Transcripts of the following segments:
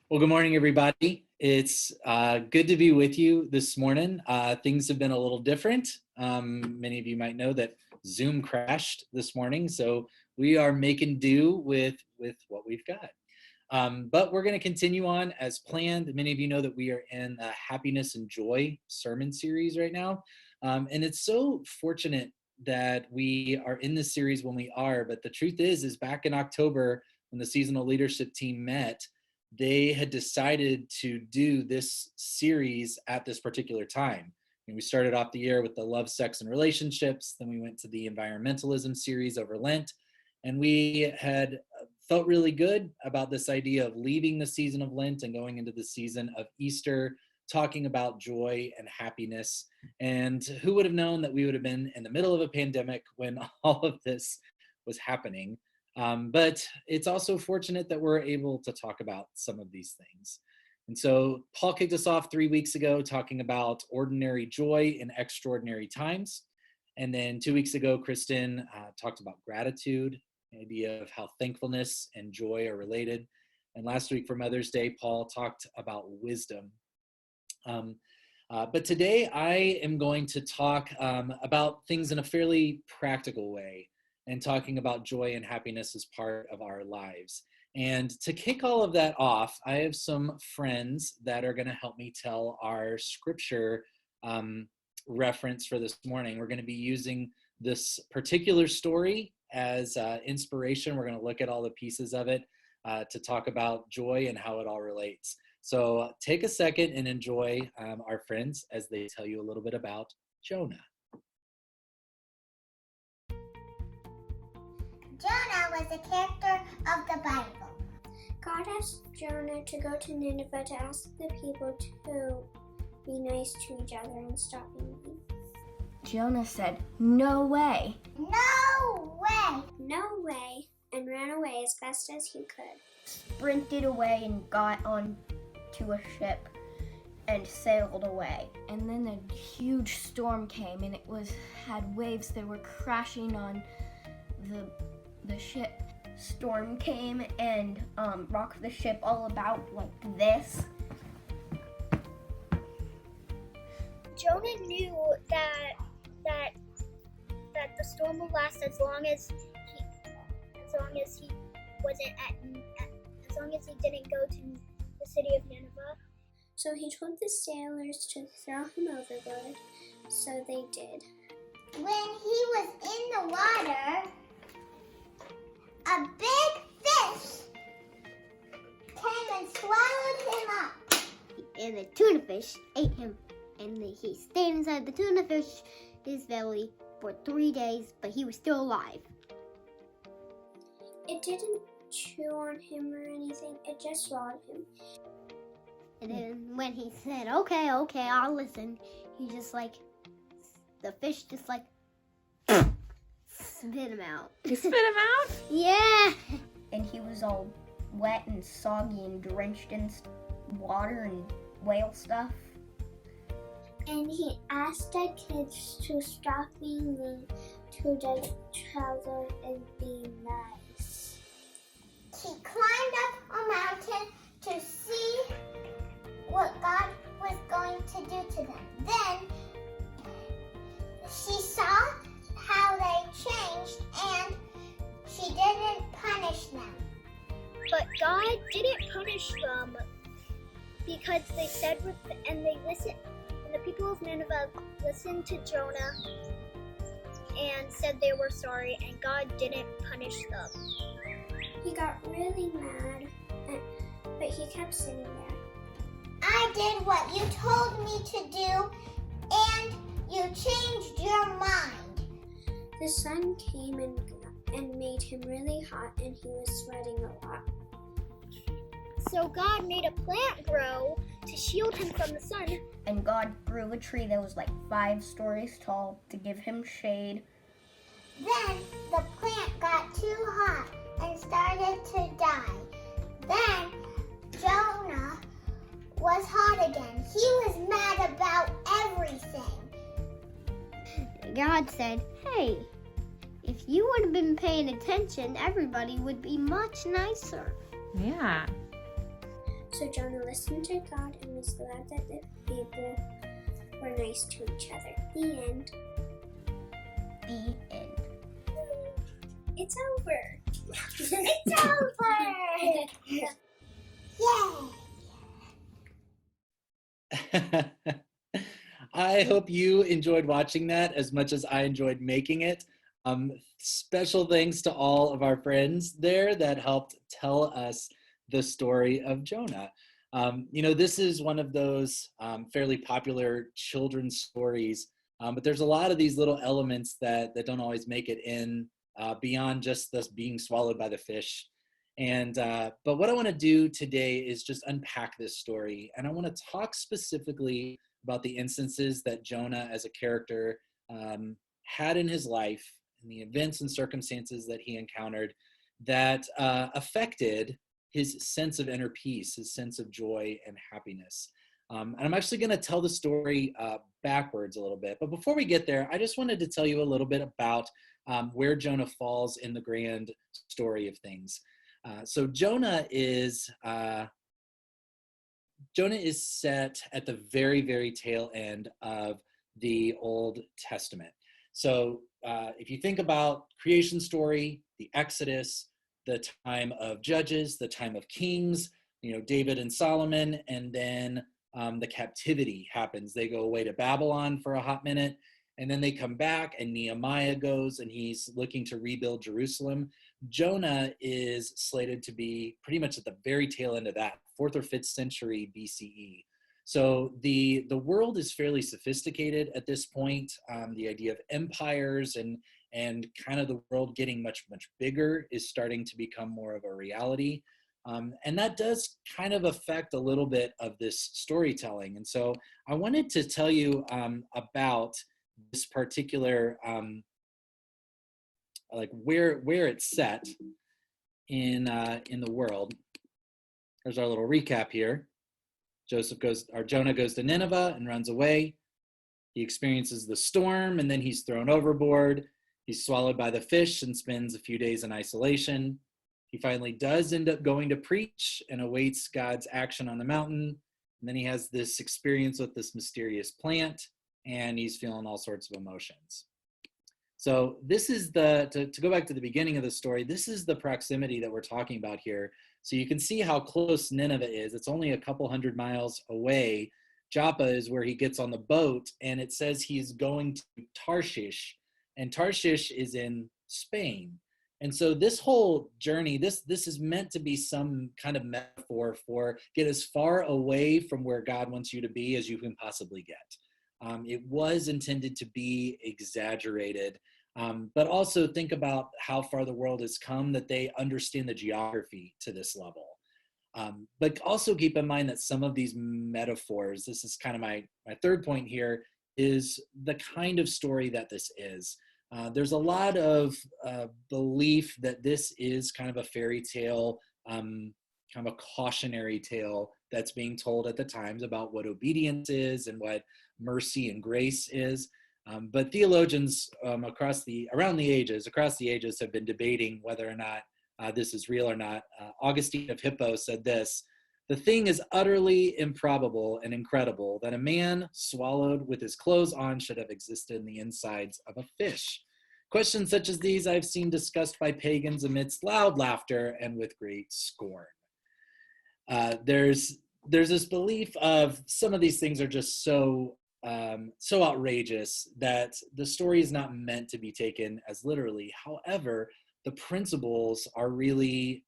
Well, good morning, everybody. It's good to be with you this morning. Things have been a little different. Many of you might know that Zoom crashed this morning, so we are making do with what we've got. But we're going to continue on as planned. Many of you know that we are in the Happiness and Joy sermon series right now. And it's so fortunate that we are in this series when we are. But the truth is back in October, when the seasonal leadership team met, they had decided to do this series at this particular time. And we started off the year with the love, sex, and relationships. Then we went to the environmentalism series over Lent. And we had felt really good about this idea of leaving the season of Lent and going into the season of Easter, talking about joy and happiness. And who would have known that we would have been in the middle of a pandemic when all of this was happening? But it's also fortunate that we're able to talk about some of these things. And so Paul kicked us off 3 weeks ago talking about ordinary joy in extraordinary times. And then 2 weeks ago, Kristen talked about gratitude, the idea of how thankfulness and joy are related. And last week for Mother's Day, Paul talked about wisdom. But today I am going to talk about things in a fairly practical way, and talking about joy and happiness as part of our lives. And to kick all of that off, I have some friends that are going to help me tell our scripture reference for this morning. We're going to be using this particular story as inspiration. We're going to look at all the pieces of it to talk about joy and how it all relates. So take a second and enjoy our friends as they tell you a little bit about Jonah. Jonah was a character of the Bible. God asked Jonah to go to Nineveh to ask the people to be nice to each other and stop being mean. Jonah said, "No way." No way! No way, and ran away as best as he could. Sprinted away and got onto a ship and sailed away. And then a huge storm came, and it had waves that were crashing on the ship. Storm came and rocked the ship all about like this. Jonah knew that the storm would last as long as he didn't go to the city of Nineveh. So he told the sailors to throw him overboard. So they did. When he was in the water, a big fish came and swallowed him up. And the tuna fish ate him. And he stayed inside the tuna fish's belly for 3 days, but he was still alive. It didn't chew on him or anything. It just swallowed him. And then when he said, okay, I'll listen, the fish just spit him out. You spit him out? Yeah. And he was all wet and soggy and drenched in water and whale stuff. And he asked the kids to stop being mean to each other and be nice. He climbed up a mountain to see what God was going to do to them. Then she saw how they changed and she didn't punish them. But God didn't punish them because they said and they listened. And the people of Nineveh listened to Jonah and said they were sorry, and God didn't punish them. He got really mad, but he kept sitting there. I did what you told me to do, and you changed your mind. The sun came and made him really hot, and he was sweating a lot. So God made a plant grow to shield him from the sun. And God grew a tree that was like 5 stories tall to give him shade. Then the plant got too hot and started to die. Then Jonah was hot again. He was mad about everything. God said, hey, if you would have been paying attention, everybody would be much nicer. Yeah. So Jonah listened to God and was glad that the people were nice to each other. The end. The end. It's over. It's over! Yay! I hope you enjoyed watching that as much as I enjoyed making it. Special thanks to all of our friends there that helped tell us the story of Jonah. This is one of those fairly popular children's stories, but there's a lot of these little elements that don't always make it in beyond just this being swallowed by the fish. But what I want to do today is just unpack this story, and I want to talk specifically about the instances that Jonah as a character had in his life, and the events and circumstances that he encountered that affected his sense of inner peace, his sense of joy and happiness. And I'm actually going to tell the story backwards a little bit. But before we get there, I just wanted to tell you a little bit about where Jonah falls in the grand story of things. So Jonah is set at the very, very tail end of the Old Testament. So if you think about creation story, the Exodus, the time of Judges, the time of Kings, David and Solomon, and then the captivity happens. They go away to Babylon for a hot minute, and then they come back, and Nehemiah goes, and he's looking to rebuild Jerusalem. Jonah is slated to be pretty much at the very tail end of that, 4th or 5th century BCE. So the world is fairly sophisticated at this point. The idea of empires and kind of the world getting much, much bigger is starting to become more of a reality. And that does kind of affect a little bit of this storytelling. And so I wanted to tell you about this particular, where it's set in the world. There's our little recap here. Jonah goes to Nineveh and runs away. He experiences the storm, and then he's thrown overboard. He's swallowed by the fish and spends a few days in isolation. He finally does end up going to preach and awaits God's action on the mountain. And then he has this experience with this mysterious plant, and he's feeling all sorts of emotions. So this is to go back to the beginning of the story, this is the proximity that we're talking about here. So you can see how close Nineveh is. It's only a couple hundred miles away. Joppa is where he gets on the boat, and it says he's going to Tarshish, and Tarshish is in Spain. And so this whole journey, this is meant to be some kind of metaphor for get as far away from where God wants you to be as you can possibly get. It was intended to be exaggerated, but also think about how far the world has come, that they understand the geography to this level. But also keep in mind that some of these metaphors, this is kind of my third point here, is the kind of story that this is. There's a lot of belief that this is kind of a fairy tale, kind of a cautionary tale that's being told at the times about what obedience is and what mercy and grace is. But theologians across the ages have been debating whether or not this is real or not. Augustine of Hippo said this: "The thing is utterly improbable and incredible that a man swallowed with his clothes on should have existed in the insides of a fish. Questions such as these I've seen discussed by pagans amidst loud laughter and with great scorn." There's this belief of some of these things are just so outrageous that the story is not meant to be taken as literally. However, the principles are really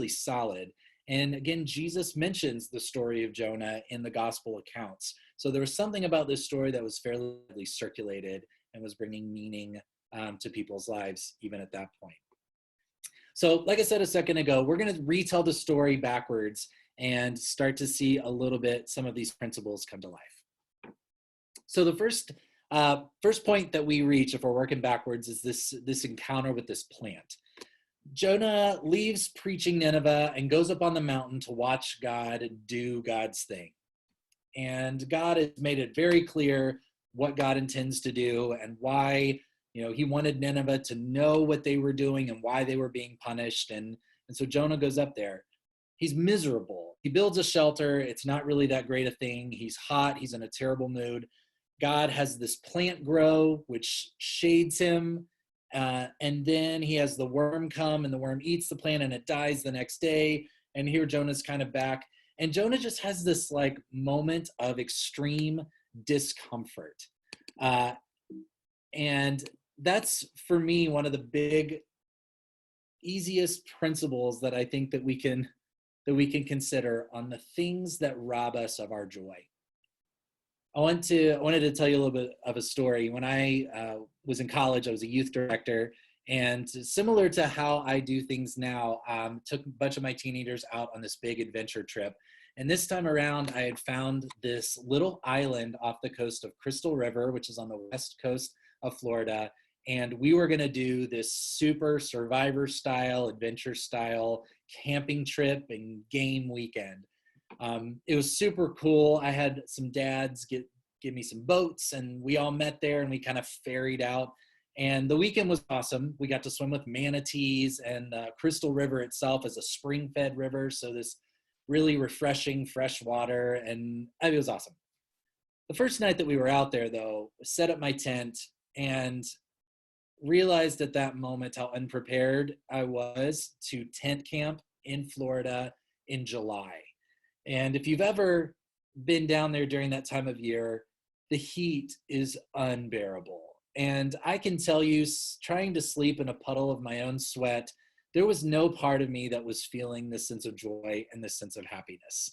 solid. And again, Jesus mentions the story of Jonah in the gospel accounts. So there was something about this story that was fairly circulated and was bringing meaning to people's lives even at that point. So like I said a second ago, we're going to retell the story backwards and start to see a little bit some of these principles come to life. So the first point that we reach, if we're working backwards, is this encounter with this plant. Jonah leaves preaching Nineveh and goes up on the mountain to watch God do God's thing. And God has made it very clear what God intends to do and why, he wanted Nineveh to know what they were doing and why they were being punished. And so Jonah goes up there. he's miserable. He builds a shelter. It's not really that great a thing. He's hot. He's in a terrible mood. God has this plant grow, which shades him. And then he has the worm come, and the worm eats the plant, and it dies the next day. And here Jonah's kind of back. And Jonah just has this like moment of extreme discomfort. And that's, for me, one of the big, easiest principles that I think that we can consider on the things that rob us of our joy. I wanted to tell you a little bit of a story. When I was in college, I was a youth director, and similar to how I do things now, took a bunch of my teenagers out on this big adventure trip. And this time around, I had found this little island off the coast of Crystal River, which is on the west coast of Florida. And we were going to do this super survivor style, adventure style camping trip and game weekend. It was super cool. I had some dads give me some boats, and we all met there, and we kind of ferried out. And the weekend was awesome. We got to swim with manatees, and Crystal River itself is a spring-fed river, so this really refreshing fresh water, and it was awesome. The first night that we were out there, though, set up my tent and realized at that moment how unprepared I was to tent camp in Florida in July. And if you've ever been down there during that time of year, the heat is unbearable. And I can tell you, trying to sleep in a puddle of my own sweat, there was no part of me that was feeling this sense of joy and this sense of happiness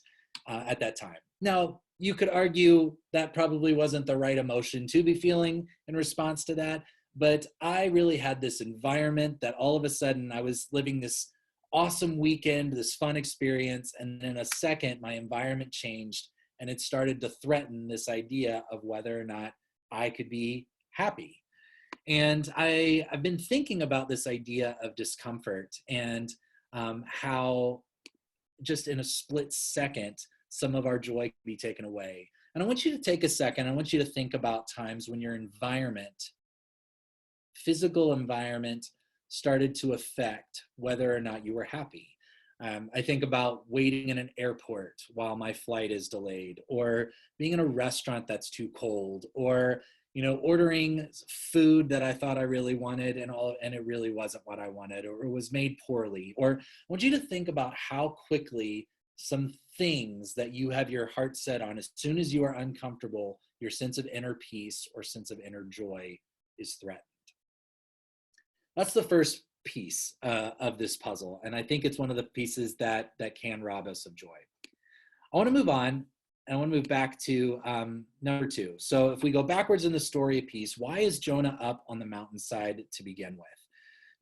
at that time. Now, you could argue that probably wasn't the right emotion to be feeling in response to that, but I really had this environment that all of a sudden I was living this awesome weekend, this fun experience, and in a second, my environment changed, and it started to threaten this idea of whether or not I could be happy. And I've been thinking about this idea of discomfort and how just in a split second, some of our joy can be taken away. And I want you to take a second. I want you to think about times when your environment, physical environment, started to affect whether or not you were happy. I think about waiting in an airport while my flight is delayed, or being in a restaurant that's too cold, or ordering food that I thought I really wanted and it really wasn't what I wanted, or it was made poorly. Or I want you to think about how quickly some things that you have your heart set on, as soon as you are uncomfortable, your sense of inner peace or sense of inner joy is threatened. That's the first piece of this puzzle. And I think it's one of the pieces that can rob us of joy. I want to move on. I want to move back to number 2. So if we go backwards in the story a piece, why is Jonah up on the mountainside to begin with?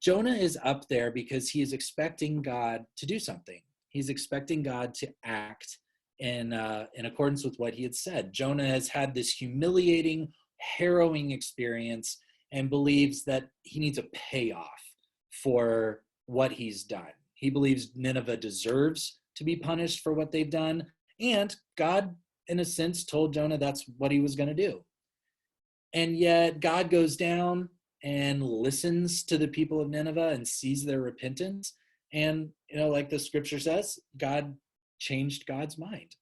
Jonah is up there because he is expecting God to do something. He's expecting God to act in accordance with what he had said. Jonah has had this humiliating, harrowing experience and believes that he needs a payoff for what he's done. He believes Nineveh deserves to be punished for what they've done. And God, in a sense, told Jonah that's what he was going to do. And yet God goes down and listens to the people of Nineveh and sees their repentance. And, like the scripture says, God changed God's mind.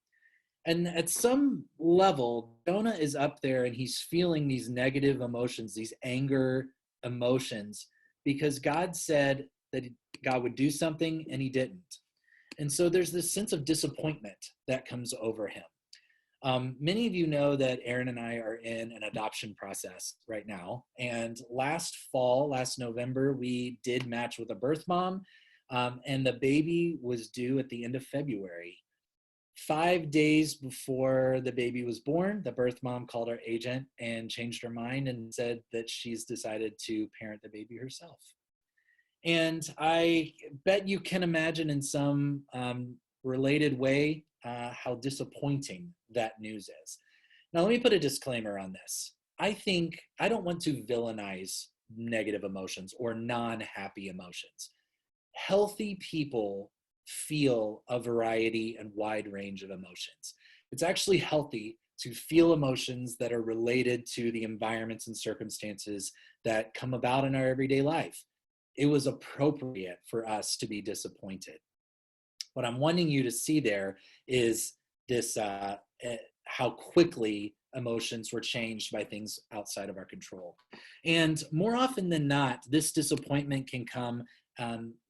And at some level, Jonah is up there and he's feeling these negative emotions, these anger emotions, because God said that God would do something and he didn't. And so there's this sense of disappointment that comes over him. Many of you know that Aaron and I are in an adoption process right now. And last November, we did match with a birth mom, and the baby was due at the end of February. 5 days before the baby was born, the birth mom called our agent and changed her mind and said that she's decided to parent the baby herself. And I bet you can imagine in some related way how disappointing that news is. Now, let me put a disclaimer on this. I don't want to villainize negative emotions or non-happy emotions. Healthy people feel a variety and wide range of emotions. It's actually healthy to feel emotions that are related to the environments and circumstances that come about in our everyday life. It was appropriate for us to be disappointed. What I'm wanting you to see there is this, how quickly emotions were changed by things outside of our control. And more often than not, this disappointment can come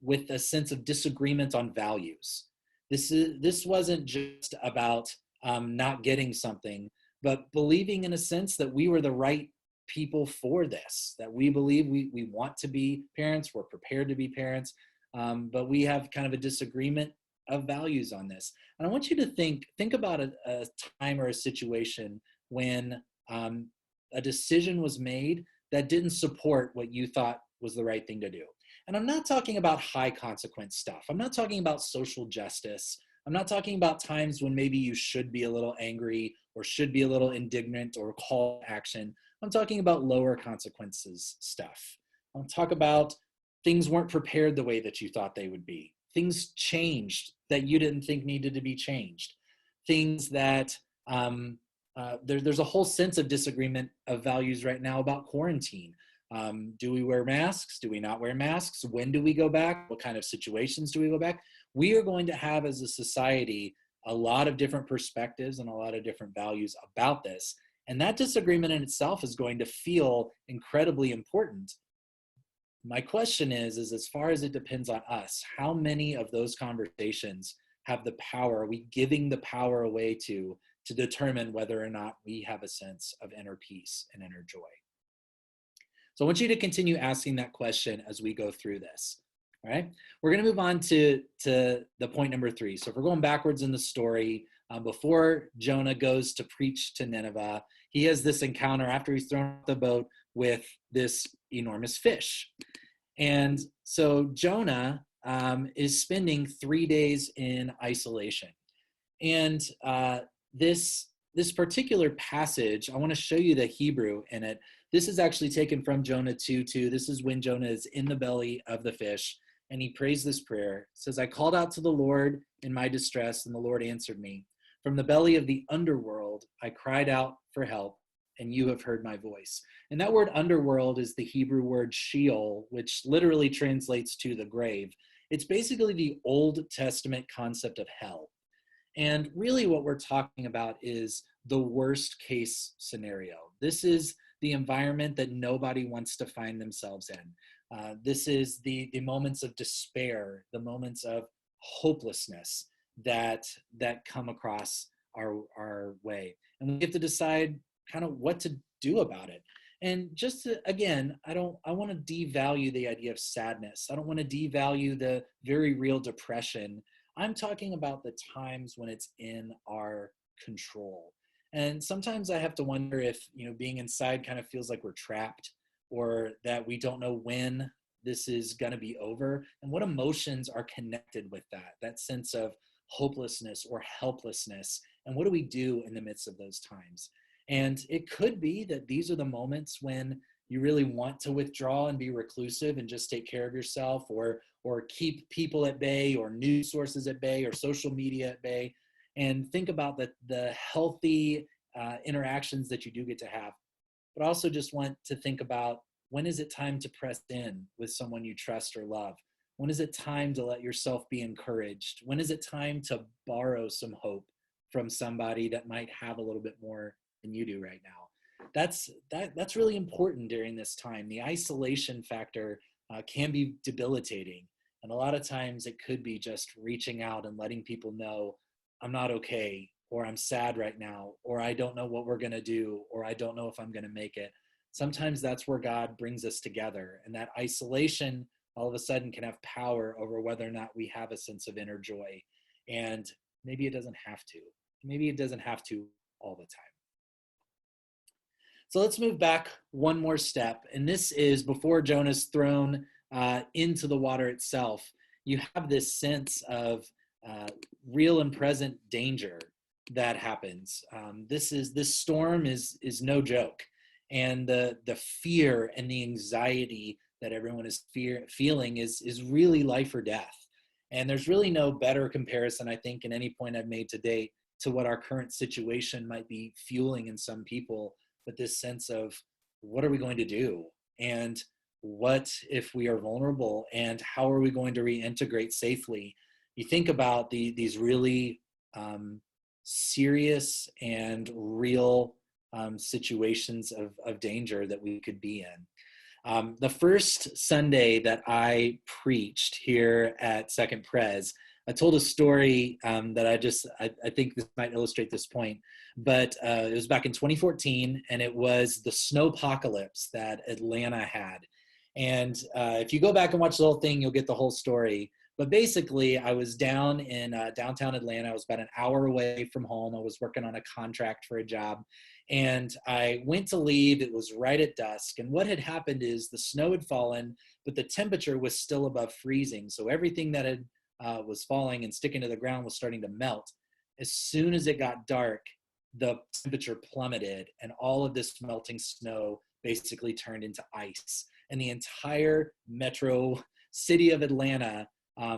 with a sense of disagreement on values. This wasn't just about not getting something, but believing in a sense that we were the right people for this, that we believe we want to be parents, we're prepared to be parents, but we have kind of a disagreement of values on this. And I want you to think about a time or a situation when a decision was made that didn't support what you thought was the right thing to do. And I'm not talking about high consequence stuff. I'm not talking about social justice. I'm not talking about times when maybe you should be a little angry or should be a little indignant or call to action. I'm talking about lower consequences stuff. I'll talk about things weren't prepared the way that you thought they would be. Things changed that you didn't think needed to be changed. Things that there's a whole sense of disagreement of values right now about quarantine. Do we wear masks? Do we not wear masks? When do we go back? What kind of situations do we go back? We are going to have as a society a lot of different perspectives and a lot of different values about this. And that disagreement in itself is going to feel incredibly important. My question is as far as it depends on us, how many of those conversations have the power? Are we giving the power away to determine whether or not we have a sense of inner peace and inner joy? So I want you to continue asking that question as we go through this. All right, we're going to move on to the point number 3. So if we're going backwards in the story, before Jonah goes to preach to Nineveh, he has this encounter after he's thrown off the boat with this enormous fish. And so Jonah is spending 3 days in isolation. And this particular passage, I want to show you the Hebrew in it. This is actually taken from Jonah 2:2. This is when Jonah is in the belly of the fish, and he prays this prayer. It says, I called out to the Lord in my distress, and the Lord answered me. From the belly of the underworld, I cried out for help, and you have heard my voice. And that word underworld is the Hebrew word Sheol, which literally translates to the grave. It's basically the Old Testament concept of hell. And really what we're talking about is the worst case scenario. This is the environment that nobody wants to find themselves in. This is the moments of despair, the moments of hopelessness that come across our way. And we have to decide kind of what to do about it. And just to, again, I want to devalue the idea of sadness. I don't want to devalue the very real depression. I'm talking about the times when it's in our control. And sometimes I have to wonder if, being inside kind of feels like we're trapped, or that we don't know when this is going to be over, and what emotions are connected with that sense of hopelessness or helplessness. And what do we do in the midst of those times? And it could be that these are the moments when you really want to withdraw and be reclusive and just take care of yourself, or keep people at bay, or news sources at bay, or social media at bay, and think about the healthy interactions that you do get to have. But also just want to think about, when is it time to press in with someone you trust or love? When is it time to let yourself be encouraged? When is it time to borrow some hope from somebody that might have a little bit more than you do right now? That's really important during this time. The isolation factor can be debilitating. And a lot of times it could be just reaching out and letting people know, I'm not okay, or I'm sad right now, or I don't know what we're going to do, or I don't know if I'm going to make it. Sometimes that's where God brings us together. And that isolation all of a sudden can have power over whether or not we have a sense of inner joy. And maybe it doesn't have to. Maybe it doesn't have to all the time. So let's move back one more step. And this is before Jonah's thrown into the water itself. You have this sense of real and present danger that happens. This storm is no joke. And the fear and the anxiety that everyone is feeling is really life or death. And there's really no better comparison, I think, in any point I've made to date to what our current situation might be fueling in some people, but this sense of, what are we going to do? And what if we are vulnerable? And how are we going to reintegrate safely? you think about these really serious and real situations of danger that we could be in. The first Sunday that I preached here at Second Pres, I told a story that I think this might illustrate this point, but it was back in 2014, and it was the snowpocalypse that Atlanta had. And if you go back and watch the whole thing, you'll get the whole story. But basically, I was down in downtown Atlanta. I was about an hour away from home. I was working on a contract for a job. And I went to leave. It was right at dusk. And what had happened is the snow had fallen, but the temperature was still above freezing. So everything that was falling and sticking to the ground was starting to melt. As soon as it got dark, the temperature plummeted, and all of this melting snow basically turned into ice. And the entire metro city of Atlanta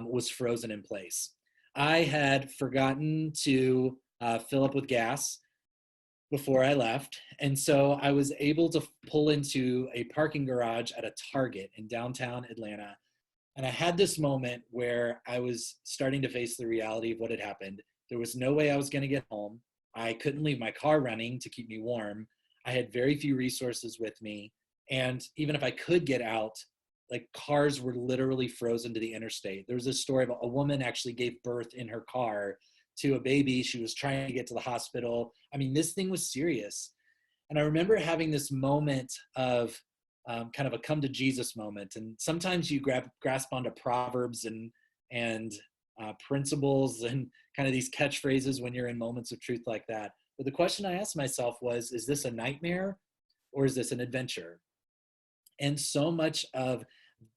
was frozen in place. I had forgotten to fill up with gas before I left. And so I was able to pull into a parking garage at a Target in downtown Atlanta. And I had this moment where I was starting to face the reality of what had happened. There was no way I was going to get home. I couldn't leave my car running to keep me warm. I had very few resources with me. And even if I could get out, like, cars were literally frozen to the interstate. There was a story of a woman actually gave birth in her car to a baby. She was trying to get to the hospital. I mean, this thing was serious. And I remember having this moment of kind of a come to Jesus moment. And sometimes you grasp onto proverbs and principles and kind of these catchphrases when you're in moments of truth like that. But the question I asked myself was, is this a nightmare or is this an adventure? And so much of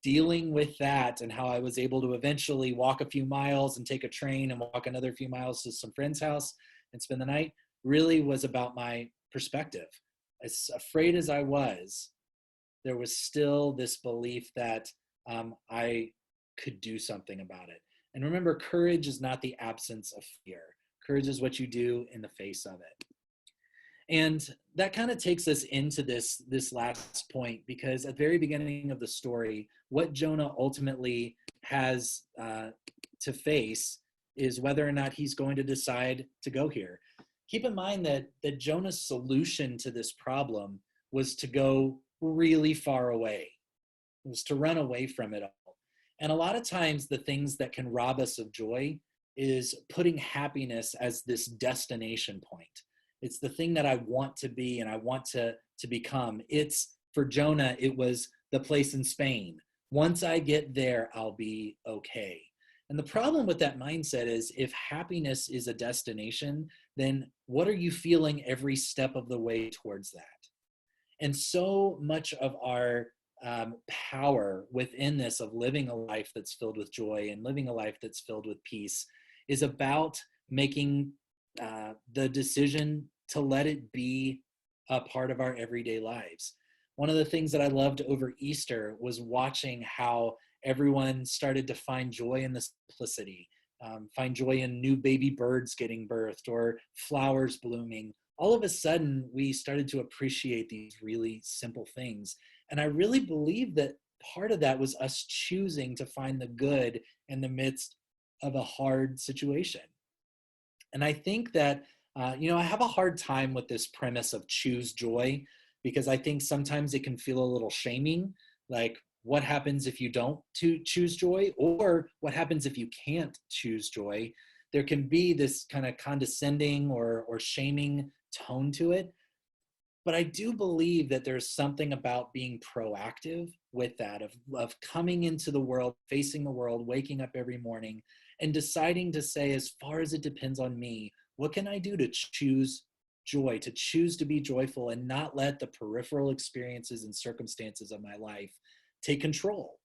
dealing with that and how I was able to eventually walk a few miles and take a train and walk another few miles to some friend's house and spend the night really was about my perspective. As afraid as I was, there was still this belief that I could do something about it. And remember, courage is not the absence of fear. Courage is what you do in the face of it. And that kind of takes us into this last point, because at the very beginning of the story, what Jonah ultimately has to face is whether or not he's going to decide to go here. Keep in mind that Jonah's solution to this problem was to go really far away. It was to run away from it all. And a lot of times the things that can rob us of joy is putting happiness as this destination point. It's the thing that I want to be and I want to become. For Jonah, it was the place in Spain. Once I get there, I'll be okay. And the problem with that mindset is, if happiness is a destination, then what are you feeling every step of the way towards that? And so much of our power within this of living a life that's filled with joy and living a life that's filled with peace is about making the decision to let it be a part of our everyday lives. One of the things that I loved over Easter was watching how everyone started to find joy in the simplicity, find joy in new baby birds getting birthed or flowers blooming. All of a sudden, we started to appreciate these really simple things. And I really believe that part of that was us choosing to find the good in the midst of a hard situation. And I think that I have a hard time with this premise of choose joy, because I think sometimes it can feel a little shaming, like what happens if you don't choose joy, or what happens if you can't choose joy. There can be this kind of condescending or shaming tone to it. But I do believe that there's something about being proactive with that, of coming into the world, facing the world, waking up every morning and deciding to say, as far as it depends on me, what can I do to choose joy, to choose to be joyful and not let the peripheral experiences and circumstances of my life take control?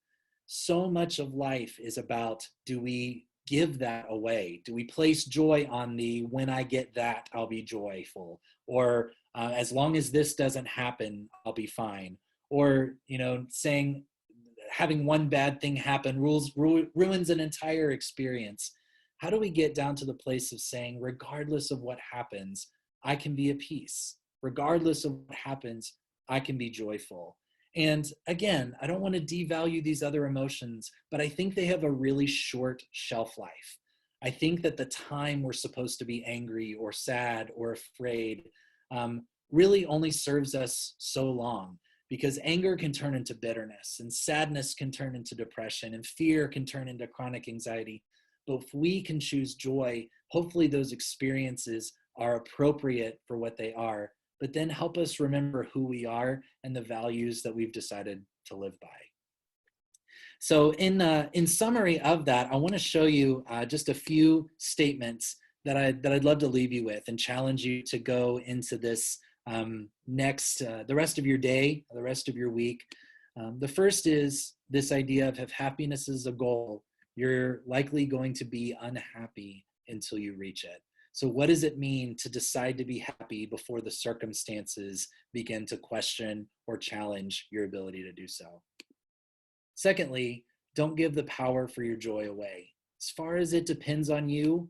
So much of life is about, do we give that away? Do we place joy on the when I get that, I'll be joyful? Or as long as this doesn't happen, I'll be fine. Or, saying having one bad thing happen ruins an entire experience. How do we get down to the place of saying, regardless of what happens, I can be at peace. Regardless of what happens, I can be joyful. And again, I don't want to devalue these other emotions, but I think they have a really short shelf life. I think that the time we're supposed to be angry or sad or afraid really only serves us so long, because anger can turn into bitterness, and sadness can turn into depression, and fear can turn into chronic anxiety. But if we can choose joy, hopefully those experiences are appropriate for what they are, but then help us remember who we are and the values that we've decided to live by. So in summary of that, I want to show you just a few statements that I'd love to leave you with and challenge you to go into this the rest of your day, the rest of your week. The first is this idea of if happiness is a goal, you're likely going to be unhappy until you reach it. So what does it mean to decide to be happy before the circumstances begin to question or challenge your ability to do so? Secondly, don't give the power for your joy away. As far as it depends on you,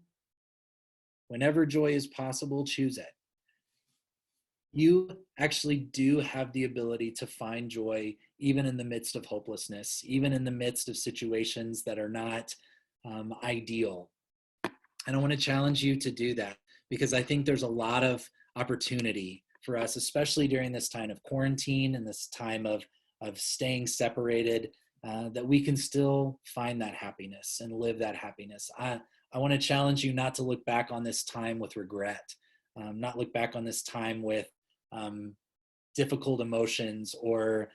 whenever joy is possible, choose it. You actually do have the ability to find joy even in the midst of hopelessness, even in the midst of situations that are not ideal. And I want to challenge you to do that, because I think there's a lot of opportunity for us, especially during this time of quarantine and this time of staying separated, that we can still find that happiness and live that happiness. I want to challenge you not to look back on this time with regret, not look back on this time with difficult emotions or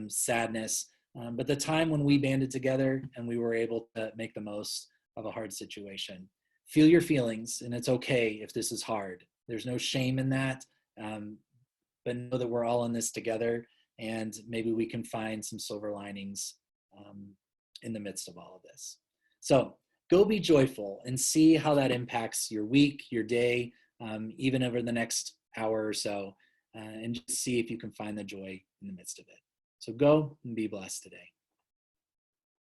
sadness, but the time when we banded together and we were able to make the most of a hard situation. Feel your feelings, and it's okay if this is hard. There's no shame in that, but know that we're all in this together, and maybe we can find some silver linings in the midst of all of this. So go be joyful and see how that impacts your week, your day, even over the next hour or so, and just see if you can find the joy in the midst of it. So go and be blessed today.